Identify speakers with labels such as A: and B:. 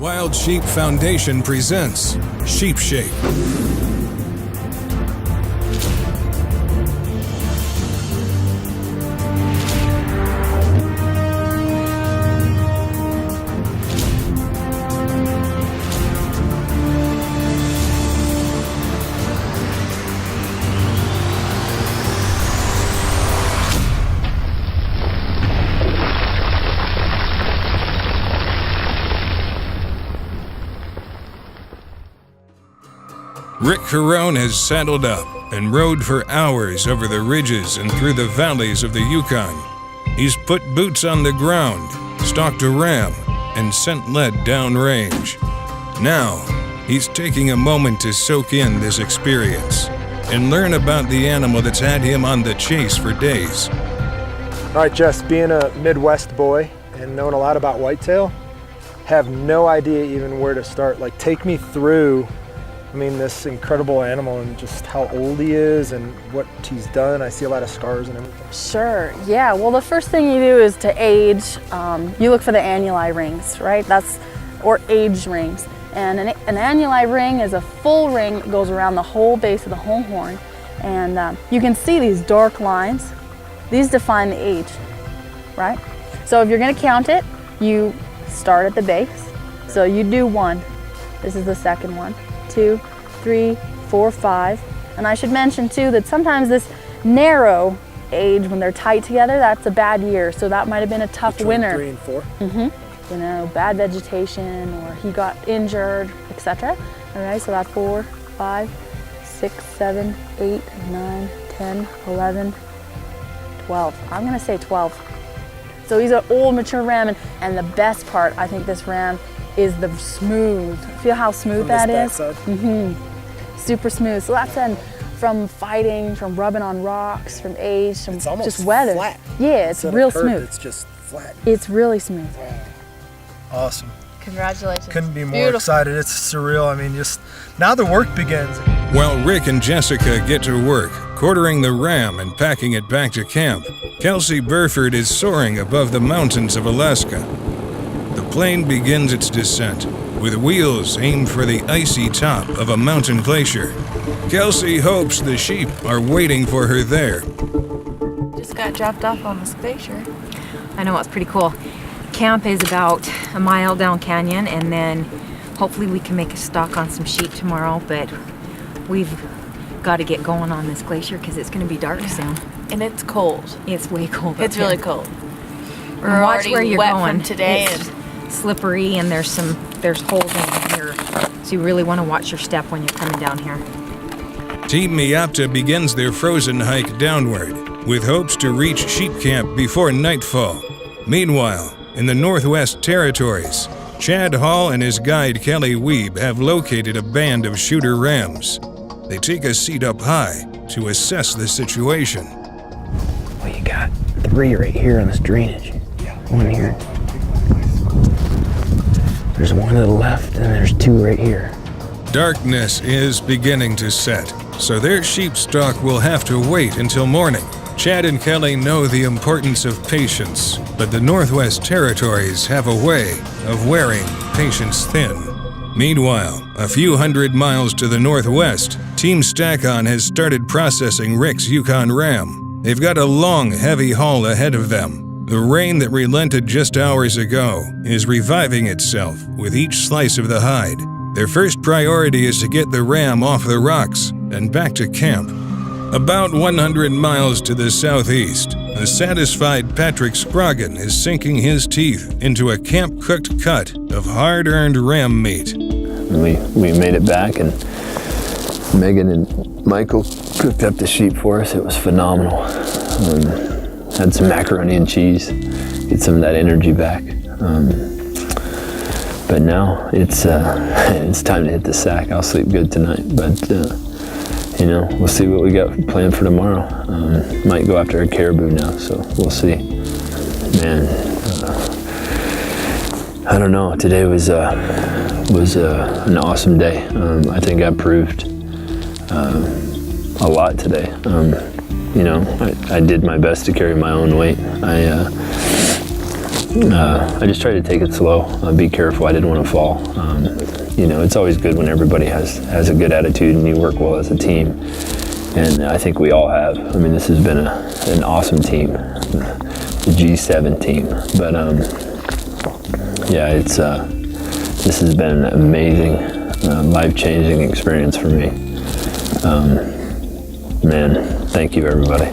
A: Wild Sheep Foundation presents Sheep Shape. Rick Carone has saddled up and rode for hours over the ridges and through the valleys of the Yukon. He's put boots on the ground, stalked a ram, and sent lead downrange. Now, he's taking a moment to soak in this experience and learn about the animal that's had him on the chase for days.
B: All right, Jess, being a Midwest boy and knowing a lot about whitetail, have no idea even where to start. Like, take me through this incredible animal and just how old he is and what he's done. I see a lot of scars and everything.
C: Sure, yeah. Well, the first thing you do is to age. You look for the annuli rings, right? Or age rings. And an annuli ring is a full ring that goes around the whole base of the whole horn. And you can see these dark lines. These define the age, right? So if you're gonna count it, you start at the base. So you do 1. This is the second one. 2, 3, 4, 5. And I should mention too that sometimes this narrow age, when they're tight together, that's a bad year. So that might have been a tough winter.
B: 3 and 4?
C: Mm-hmm. You know, bad vegetation, or he got injured, etc. All right, so that's 4, 5, 6, 7, 8, 9, 10, 11, 12. I'm gonna say 12. So he's an old, mature ram, and the best part, I think, this ram is the smooth. Feel how smooth that is? Super smooth. So that's from fighting, from rubbing on rocks, from age, from just weather.
B: Flat.
C: Yeah, it's real smooth.
B: It's just flat.
C: It's really smooth.
B: Wow. Awesome.
C: Congratulations.
B: Couldn't be more excited. It's surreal. just now the work begins.
A: While Rick and Jessica get to work, quartering the ram and packing it back to camp, Kelsey Burford is soaring above the mountains of Alaska. The plane begins its descent, with wheels aimed for the icy top of a mountain glacier. Kelsey hopes the sheep are waiting for her there.
D: Just got dropped off on this glacier. I know, it's pretty cool. Camp is about a mile down canyon, and then hopefully we can make a stock on some sheep tomorrow, but we've got to get going on this glacier because it's going to be dark soon.
E: And it's cold.
D: It's way cold.
E: It's really cold.
D: We're already
E: where you're
D: wet
E: going
D: from today. It's slippery, and there's holes in here, so you really want to watch your step when you're coming down here.
A: Team Miapta begins their frozen hike downward, with hopes to reach sheep camp before nightfall. Meanwhile, in the Northwest Territories, Chad Hall and his guide Kelly Weeb have located a band of shooter rams. They take a seat up high to assess the situation.
F: Well, you got 3 right here on this drainage. 1 here. There's 1 to the left, and there's 2 right here.
A: Darkness is beginning to set, so their sheep stock will have to wait until morning. Chad and Kelly know the importance of patience, but the Northwest Territories have a way of wearing patience thin. Meanwhile, a few hundred miles to the northwest, Team Stack-On has started processing Rick's Yukon Ram. They've got a long, heavy haul ahead of them. The rain that relented just hours ago is reviving itself with each slice of the hide. Their first priority is to get the ram off the rocks and back to camp. About 100 miles to the southeast, a satisfied Patrick Scroggin is sinking his teeth into a camp-cooked cut of hard-earned ram meat.
F: We made it back, and Megan and Michael cooked up the sheep for us. It was phenomenal. Had some macaroni and cheese, get some of that energy back. But now it's time to hit the sack. I'll sleep good tonight, but we'll see what we got planned for tomorrow. Might go after a caribou now, so we'll see. Man, I don't know. Today was an awesome day. I think I proved a lot today. I did my best to carry my own weight. I just try to take it slow, be careful. I didn't want to fall. You know, it's always good when everybody has a good attitude and you work well as a team. And I think we all have. I mean, this has been an awesome team, the G7 team. But yeah, this has been an amazing, life-changing experience for me. Man, thank you, everybody.